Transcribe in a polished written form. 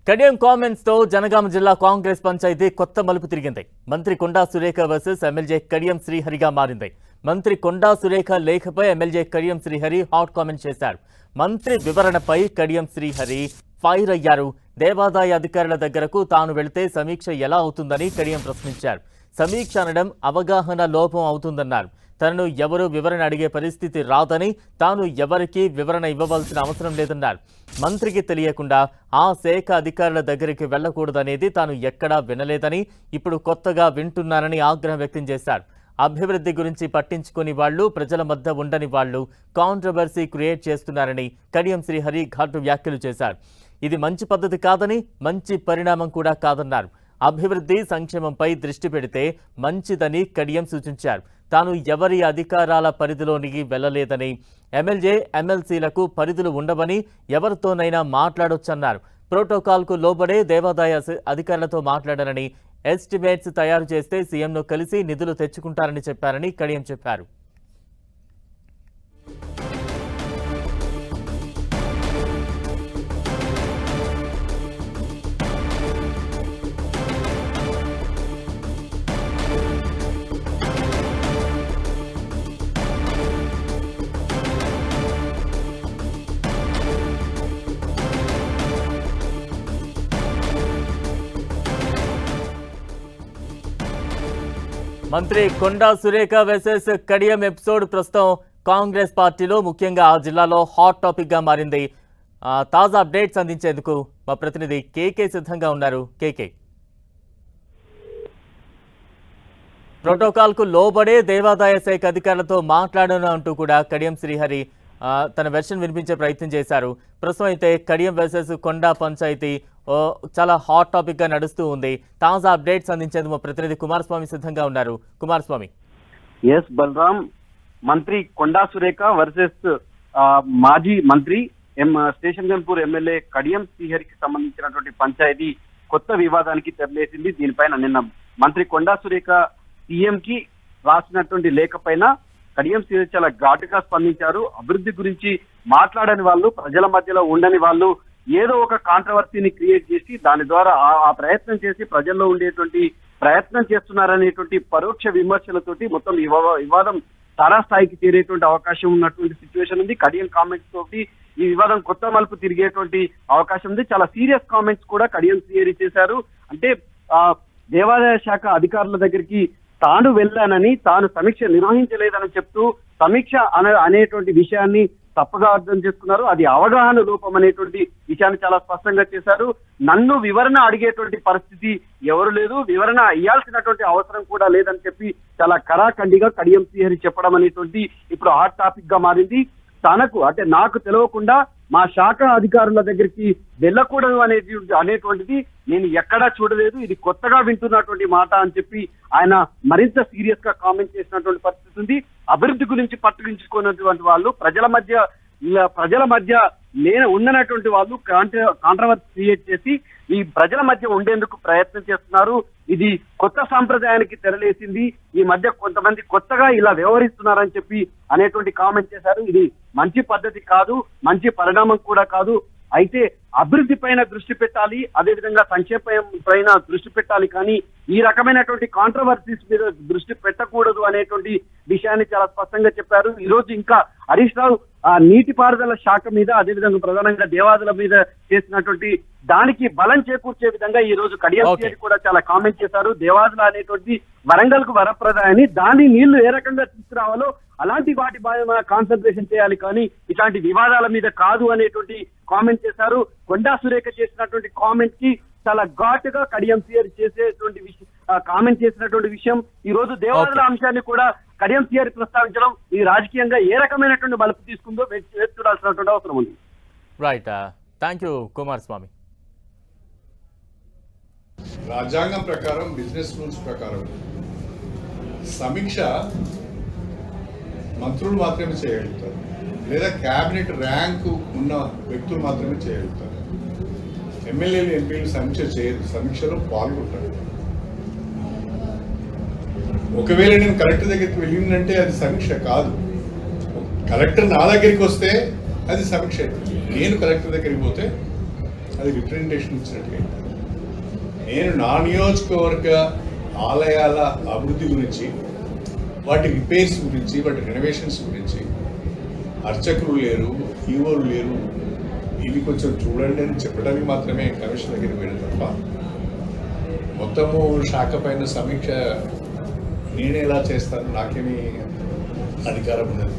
Kadiyam comments తో జనగామ జిల్లా కాంగ్రెస్ పంచాయతీ కొత్త మలుపు తిరిగింది. మంత్రి కొండా సురేఖ వర్సెస్ ఎమ్మెల్యే కడియం శ్రీహరిగా మారింది. మంత్రి కొండా సురేఖ లేఖపై MLA Kadiyam Srihari hot comment చేశారు. మంత్రి వివరణపై కడియం శ్రీహరి ఫైర్ అయ్యారు. దేవాదాయ అధికారుల దగ్గరకు తాను వెళితే సమీక్ష ఎలా అవుతుందని కడియం ప్రశ్నించారు. సమీక్ష అనడం అవగాహన లోపం అవుతుందన్నారు. తనను ఎవరూ వివరణ అడిగే పరిస్థితి రాదని, తాను ఎవరికీ వివరణ ఇవ్వవలసిన అవసరం లేదన్నారు. మంత్రికి తెలియకుండా ఆ శాఖ అధికారుల దగ్గరికి వెళ్లకూడదనేది తాను ఎక్కడా వినలేదని, ఇప్పుడు కొత్తగా వింటున్నానని ఆగ్రహం వ్యక్తం చేశారు. అభివృద్ధి గురించి పట్టించుకుని వాళ్లు, ప్రజల మధ్య ఉండని వాళ్లు కాంట్రవర్సీ క్రియేట్ చేస్తున్నారని కడియం శ్రీహరి ఘాటు వ్యాఖ్యలు చేశారు. ఇది మంచి పద్ధతి కాదని, మంచి పరిణామం కూడా కాదన్నారు. అభివృద్ధి సంక్షేమంపై దృష్టి పెడితే మంచిదని కడియం సూచించారు. తాను ఎవరి అధికారాల పరిధిలోనికి వెళ్లలేదని, ఎమ్మెల్యే ఎమ్మెల్సీలకు పరిధులు ఉండవని, ఎవరితోనైనా మాట్లాడొచ్చన్నారు. ప్రోటోకాల్కు లోబడే దేవాదాయ అధికారులతో మాట్లాడారని, ఎస్టిమేట్స్ తయారు చేస్తే సీఎంను కలిసి నిధులు తెచ్చుకుంటారని చెప్పారని కడియం చెప్పారు. మంత్రి కొండా సురేఖ వర్సెస్ కడియం ఎపిసోడ్ ప్రస్తుతం కాంగ్రెస్ పార్టీలో, ముఖ్యంగా ఆ జిల్లాలో హాట్ టాపిక్ గా మారింది. తాజా అప్డేట్స్ అందించేందుకు మా ప్రతినిధి కేకే సిద్ధంగా ఉన్నారు. కేకే, ప్రోటోకాల్ కు లోబడే దేవాదాయ శాఖ అధికారులతో మాట్లాడను అంటూ కూడా కడియం శ్రీహరి తన వెర్షన్ వినిపించే ప్రయత్నం చేశారు. ప్రస్తుతం అయితే కడియం వర్సెస్ కొండా పంచాయతీ చాలా హాట్ టాపిక్ గా నడుస్తూ ఉంది. తాజా అప్డేట్స్ అందించేందుకు మా ప్రతినిధి కుమారస్వామి సిద్ధంగా ఉన్నారు. కుమారస్వామి. ఎస్ బలరాం, మంత్రి కొండా సురేఖ వర్సెస్ మాజీ మంత్రి స్టేషన్ గన్పూర్ ఎమ్మెల్యే కడియం శ్రీహరికి సంబంధించినటువంటి పంచాయతీ కొత్త వివాదానికి తెరలేసింది. దీనిపైన నిన్న మంత్రి కొండా సురేఖ సీఎం కి రాసినటువంటి లేఖ పైన కడియం శ్రీహరి చాలా ఘాటుగా స్పందించారు. అభివృద్ధి గురించి మాట్లాడని వాళ్ళు, ప్రజల మధ్యలో ఉండని వాళ్ళు ఏదో ఒక కాంట్రవర్సీని క్రియేట్ చేసి దాని ద్వారా ఆ ప్రయత్నం చేసి ప్రజల్లో ఉండేటువంటి ప్రయత్నం చేస్తున్నారనేటువంటి పరోక్ష విమర్శలతోటి మొత్తం వివాదం తారాస్థాయికి చేరేటువంటి అవకాశం ఉన్నటువంటి సిచ్యువేషన్ ఉంది. కడియం కామెంట్స్ తోటి ఈ వివాదం కొత్త మలుపు తిరిగేటువంటి అవకాశం ఉంది. చాలా సీరియస్ కామెంట్స్ కూడా కడియం శ్రీహరి చేశారు. అంటే దేవాదాయ శాఖ అధికారుల దగ్గరికి తాను వెళ్ళానని, తాను సమీక్ష నిర్వహించలేదని చెప్తూ సమీక్ష అనేటువంటి విషయాన్ని తప్పుగా అర్థం చేసుకున్నారు. అది అవగాహన లోపం అనేటువంటి విషయాన్ని చాలా స్పష్టంగా చేశారు. నన్ను వివరణ అడిగేటువంటి పరిస్థితి ఎవరు లేదు, వివరణ ఇవ్వాల్సినటువంటి అవసరం కూడా లేదని చెప్పి చాలా కరాఖండిగా కడియం శ్రీహరి చెప్పడం అనేటువంటి ఇప్పుడు హాట్ టాపిక్ గా మారింది. తనకు అంటే నాకు తెలియకుండా మా శాఖ అధికారుల దగ్గరికి వెళ్ళకూడదు అనేటువంటిది నేను ఎక్కడా చూడలేదు, ఇది కొత్తగా వింటున్నటువంటి మాట అని చెప్పి ఆయన మరింత సీరియస్ గా కామెంట్ చేసినటువంటి పరిస్థితి ఉంది. అభివృద్ధి గురించి పట్టుకుంచుకున్నటువంటి వాళ్ళు, ప్రజల మధ్య ఉన్నటువంటి వాళ్ళు కాంట్రవర్సీ క్రియేట్ చేసి ఈ ప్రజల మధ్య ఉండేందుకు ప్రయత్నం చేస్తున్నారు. ఇది కొత్త సాంప్రదాయానికి తెరలేసింది. ఈ మధ్య కొంతమంది కొత్తగా ఇలా వ్యవహరిస్తున్నారని చెప్పి అనేటువంటి కామెంట్ చేశారు. ఇది మంచి పద్ధతి కాదు, మంచి పరిణామం కూడా కాదు. అయితే అభివృద్ధి పైన దృష్టి పెట్టాలి, అదేవిధంగా సంక్షేమం పైన దృష్టి పెట్టాలి, కానీ ఈ రకమైనటువంటి కాంట్రవర్సీస్ మీద దృష్టి పెట్టకూడదు అనేటువంటి విషయాన్ని చాలా స్పష్టంగా చెప్పారు. ఈ రోజు ఇంకా హరీష్ రావు నీటిపారుదల శాఖ మీద, అదేవిధంగా ప్రధానంగా దేవాదుల మీద చేసినటువంటి దానికి బలం చేకూర్చే విధంగా ఈ రోజు కడియం శ్రీహరి కూడా చాలా కామెంట్ చేశారు. దేవాదుల అనేటువంటి వరంగల్ కు వరప్రదాయని, దాని నీళ్లు ఏ రకంగా తీసుకురావాలో అలాంటి వాటి బాగా కాన్సన్ట్రేషన్ చేయాలి, కానీ ఇట్లాంటి వివాదాల మీద కాదు అనేటువంటి కామెంట్ చేశారు. కొండా సురేఖ చేసినటువంటి కామెంట్ కి చాలా ఘాటుగా కడియం శ్రీహరి చేసేటువంటి కామెంట్ చేసినటువంటి విషయం. ఈ రోజు దేవాదుల అంశాన్ని కూడా కడియం శ్రీహరి ప్రస్తావించడం ఈ రాజకీయంగా ఏ రకమైనటువంటి బలుపు తీసుకుందో వేచి చూడాల్సినటువంటి అవసరం ఉంది. Right, thank you Kumaraswamy. రాజ్యాంగం ప్రకారం, బిజినెస్ రూల్స్ ప్రకారం సమీక్ష మంత్రులు మాత్రమే చేయగలుగుతారు, లేదా క్యాబినెట్ ర్యాంకు ఉన్న వ్యక్తులు మాత్రమే చేయగలుగుతారు. ఎమ్మెల్యేలు, ఎంపీలు సమీక్ష చేయరు, సమీక్షలో పాల్గొంటారు. ఒకవేళ నేను కలెక్టర్ దగ్గరికి వెళ్ళిందంటే అది సమీక్ష కాదు. కలెక్టర్ నా దగ్గరికి వస్తే అది సమీక్ష. నేను కలెక్టర్ దగ్గరికి పోతే అది రిప్రజెంటేషన్ ఇచ్చినట్టుగా. నేను నా నియోజకవర్గ ఆలయాల అభివృద్ధి గురించి, వాటి రిపేర్స్ గురించి, వాటి రెనోవేషన్స్ గురించి అర్చకులు లేరు, ఈవోలు లేరు, ఇవి కొంచెం చూడండి అని చెప్పడానికి మాత్రమే కమిషన్ దగ్గరికి వెళ్ళిన తప్ప మొత్తము శాఖ పైన సమీక్ష నేను ఎలా చేస్తాను, నాకేమీ అధికారం ఉండదు.